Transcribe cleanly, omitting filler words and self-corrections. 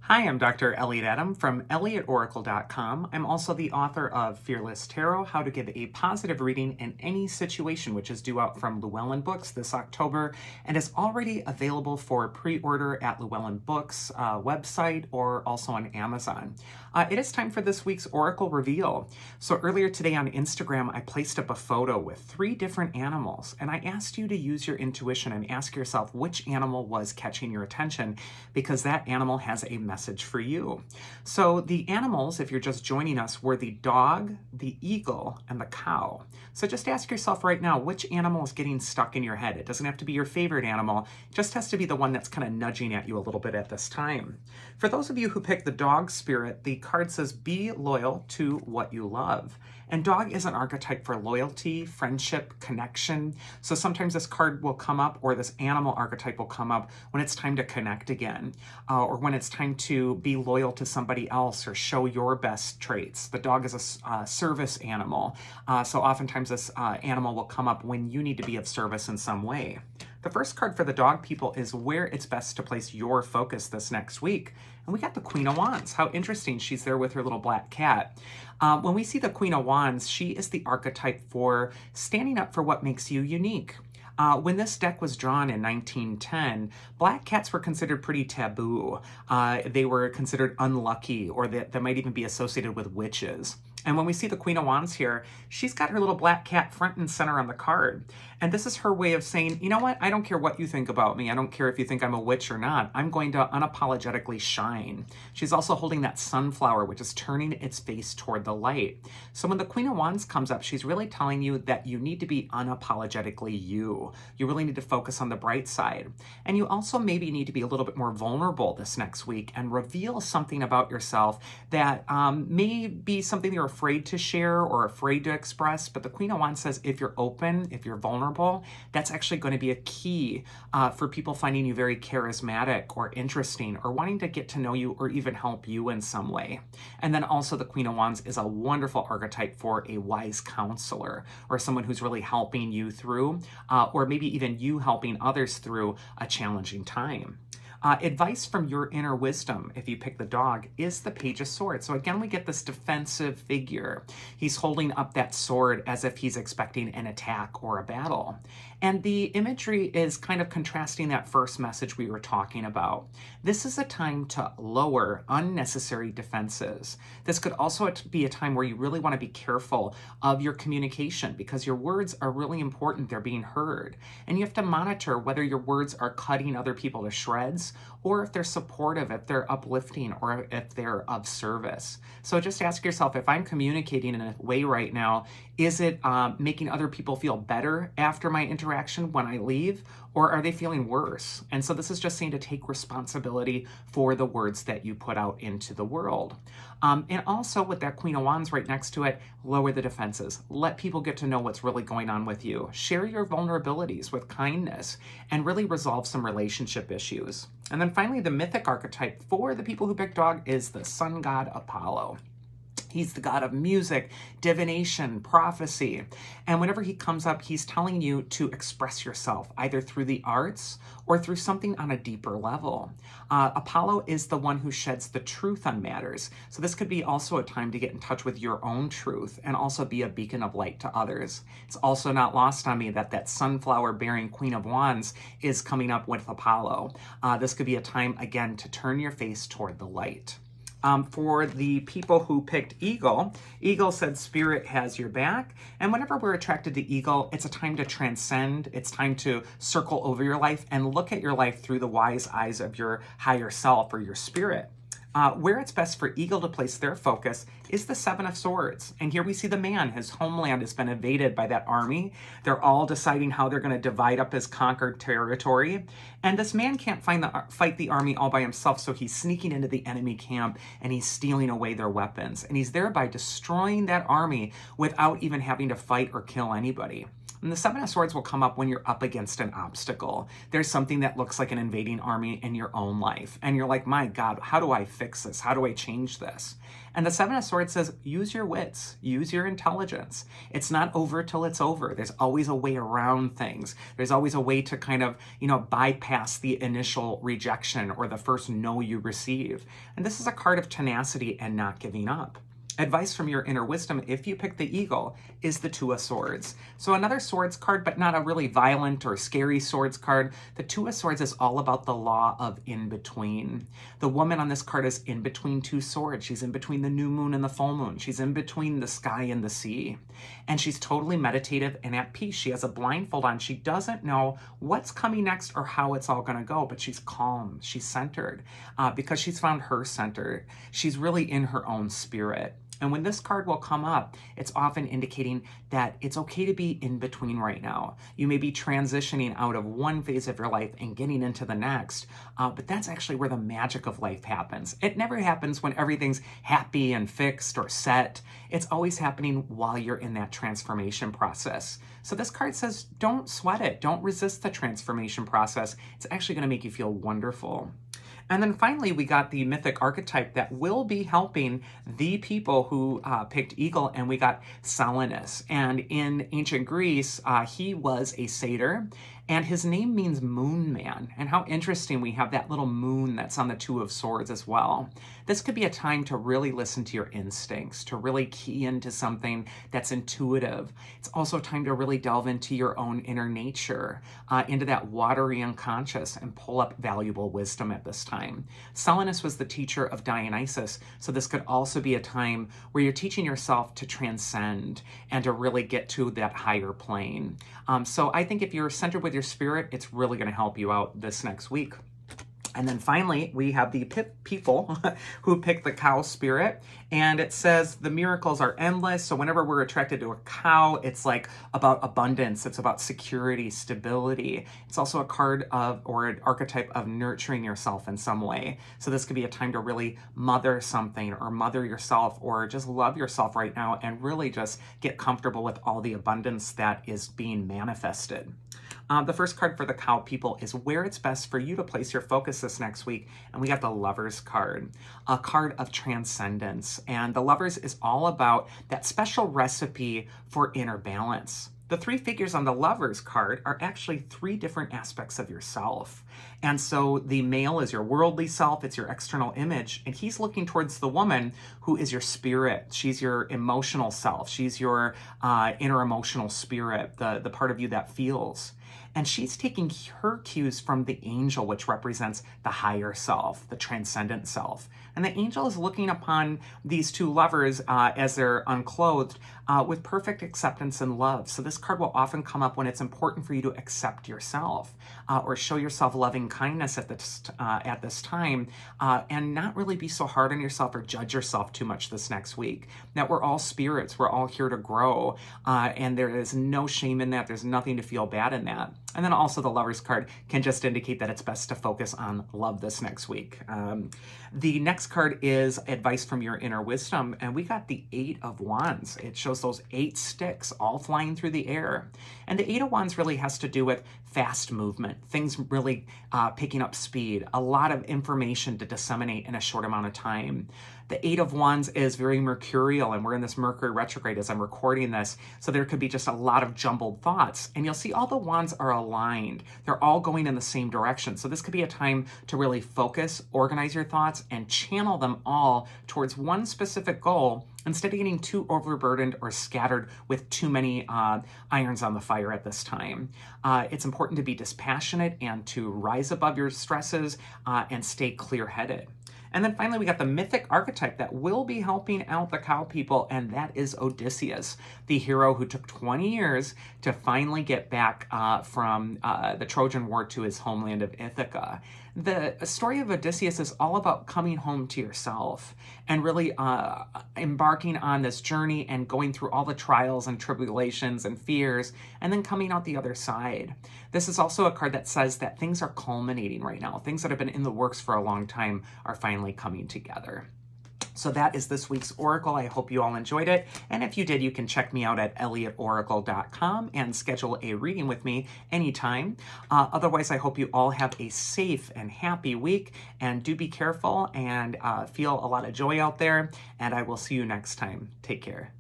Hi, I'm Dr. Elliot Adam from ElliotOracle.com. I'm also the author of Fearless Tarot, How to Give a Positive Reading in Any Situation, which is due out from Llewellyn Books this October and is already available for pre-order at Llewellyn Books website or also on Amazon. It is time for this week's Oracle Reveal. So earlier today on Instagram, I placed up a photo with 3 different animals, and I asked you to use your intuition and ask yourself which animal was catching your attention, because that animal has a message for you. So the animals, if you're just joining us, were the dog, the eagle, and the cow. So just ask yourself right now, which animal is getting stuck in your head? It doesn't have to be your favorite animal, it just has to be the one that's kind of nudging at you a little bit at this time. For those of you who picked the dog spirit, the card says, be loyal to what you love. And dog is an archetype for loyalty, friendship, connection. So sometimes this card will come up, or this animal archetype will come up when it's time to connect again, or when it's time to be loyal to somebody else or show your best traits. The dog is a service animal. So oftentimes this animal will come up when you need to be of service in some way. The first card for the dog people is where it's best to place your focus this next week. And we got the Queen of Wands. How interesting. She's there with her little black cat. When we see the Queen of Wands, she is the archetype for standing up for what makes you unique. When this deck was drawn in 1910, black cats were considered pretty taboo. They were considered unlucky, or that they might even be associated with witches. And when we see the Queen of Wands here, she's got her little black cat front and center on the card. And this is her way of saying, you know what? I don't care what you think about me. I don't care if you think I'm a witch or not. I'm going to unapologetically shine. She's also holding that sunflower, which is turning its face toward the light. So when the Queen of Wands comes up, she's really telling you that you need to be unapologetically you. You really need to focus on the bright side. And you also maybe need to be a little bit more vulnerable this next week and reveal something about yourself that may be something you're afraid to share or afraid to express. But the Queen of Wands says if you're open, if you're vulnerable, that's actually going to be a key for people finding you very charismatic or interesting or wanting to get to know you or even help you in some way. And then also the Queen of Wands is a wonderful archetype for a wise counselor or someone who's really helping you through, or maybe even you helping others through a challenging time. Advice from your inner wisdom, if you pick the dog, is the Page of Swords. So again, we get this defensive figure. He's holding up that sword as if he's expecting an attack or a battle. And the imagery is kind of contrasting that first message we were talking about. This is a time to lower unnecessary defenses. This could also be a time where you really want to be careful of your communication, because your words are really important. They're being heard. And you have to monitor whether your words are cutting other people to shreds, or if they're supportive, if they're uplifting, or if they're of service. So just ask yourself, if I'm communicating in a way right now, is it making other people feel better after my interaction when I leave, or are they feeling worse? And so this is just saying to take responsibility for the words that you put out into the world. And also with that Queen of Wands right next to it, lower the defenses. Let people get to know what's really going on with you. Share your vulnerabilities with kindness and really resolve some relationship issues. And then finally, the mythic archetype for the people who pick dog is the sun god Apollo. He's the god of music, divination, prophecy. And whenever he comes up, he's telling you to express yourself either through the arts or through something on a deeper level. Apollo is the one who sheds the truth on matters. So this could be also a time to get in touch with your own truth and also be a beacon of light to others. It's also not lost on me that that sunflower-bearing Queen of Wands is coming up with Apollo. This could be a time, again, to turn your face toward the light. For the people who picked Eagle, Eagle said spirit has your back. And whenever we're attracted to Eagle, it's a time to transcend. It's time to circle over your life and look at your life through the wise eyes of your higher self or your spirit. Where it's best for Eagle to place their focus is the Seven of Swords. And here we see the man. His homeland has been invaded by that army. They're all deciding how they're going to divide up his conquered territory. And this man can't fight the army all by himself, so he's sneaking into the enemy camp and he's stealing away their weapons. And he's thereby destroying that army without even having to fight or kill anybody. And the Seven of Swords will come up when you're up against an obstacle. There's something that looks like an invading army in your own life. And you're like, my God, how do I fix this? How do I change this? And the Seven of Swords says, use your wits, use your intelligence. It's not over till it's over. There's always a way around things. There's always a way to kind of, bypass the initial rejection or the first no you receive. And this is a card of tenacity and not giving up. Advice from your inner wisdom, if you pick the Eagle, is the Two of Swords. So another swords card, but not a really violent or scary swords card. The Two of Swords is all about the law of in-between. The woman on this card is in between two swords. She's in between the new moon and the full moon. She's in between the sky and the sea. And she's totally meditative and at peace. She has a blindfold on. She doesn't know what's coming next or how it's all going to go, but she's calm. She's centered because she's found her center. She's really in her own spirit. And when this card will come up, it's often indicating that it's okay to be in between right now. You may be transitioning out of one phase of your life and getting into the next, but that's actually where the magic of life happens. It never happens when everything's happy and fixed or set. It's always happening while you're in that transformation process. So this card says, don't sweat it. Don't resist the transformation process. It's actually going to make you feel wonderful. And then finally, we got the mythic archetype that will be helping the people who picked Eagle, and we got Silenus. And in ancient Greece, he was a satyr, and his name means moon man. And how interesting, we have that little moon that's on the Two of Swords as well. This could be a time to really listen to your instincts, to really key into something that's intuitive. It's also time to really delve into your own inner nature, into that watery unconscious, and pull up valuable wisdom at this time. Silenus was the teacher of Dionysus, so this could also be a time where you're teaching yourself to transcend and to really get to that higher plane. So I think if you're centered with your spirit, it's really going to help you out this next week. And then finally, we have the people who pick the cow spirit. And it says the miracles are endless. So whenever we're attracted to a cow, it's like about abundance. It's about security, stability. It's also a card of, or an archetype of nurturing yourself in some way. So this could be a time to really mother something or mother yourself or just love yourself right now and really just get comfortable with all the abundance that is being manifested. The first card for the cow people is where it's best for you to place your focus this next week. And we got the Lovers card, a card of transcendence. And the Lovers is all about that special recipe for inner balance. The three figures on the Lovers card are actually three different aspects of yourself. And so the male is your worldly self, it's your external image, and he's looking towards the woman who is your spirit. She's your emotional self. She's your inner emotional spirit, the part of you that feels. And she's taking her cues from the angel, which represents the higher self, the transcendent self. And the angel is looking upon these two lovers as they're unclothed with perfect acceptance and love. So this card will often come up when it's important for you to accept yourself or show yourself loving kindness at this time and not really be so hard on yourself or judge yourself too much this next week. That we're all spirits. We're all here to grow. And there is no shame in that. There's nothing to feel bad in that. And then also the Lovers card can just indicate that it's best to focus on love this next week. The next card is advice from your inner wisdom, and we got the Eight of Wands. It shows those 8 sticks all flying through the air. And the Eight of Wands really has to do with fast movement, things really picking up speed, a lot of information to disseminate in a short amount of time. The Eight of Wands is very mercurial, and we're in this Mercury retrograde as I'm recording this, so there could be just a lot of jumbled thoughts. And you'll see all the wands are aligned. They're all going in the same direction. So this could be a time to really focus, organize your thoughts, and channel them all towards one specific goal instead of getting too overburdened or scattered with too many irons on the fire at this time. It's important to be dispassionate and to rise above your stresses and stay clear-headed. And then finally, we got the mythic archetype that will be helping out the cow people, and that is Odysseus, the hero who took 20 years to finally get back from the Trojan War to his homeland of Ithaca. The story of Odysseus is all about coming home to yourself and really embarking on this journey and going through all the trials and tribulations and fears and then coming out the other side. This is also a card that says that things are culminating right now. Things that have been in the works for a long time are finally coming together. So that is this week's Oracle. I hope you all enjoyed it. And if you did, you can check me out at elliotoracle.com and schedule a reading with me anytime. Otherwise, I hope you all have a safe and happy week. And do be careful and feel a lot of joy out there. And I will see you next time. Take care.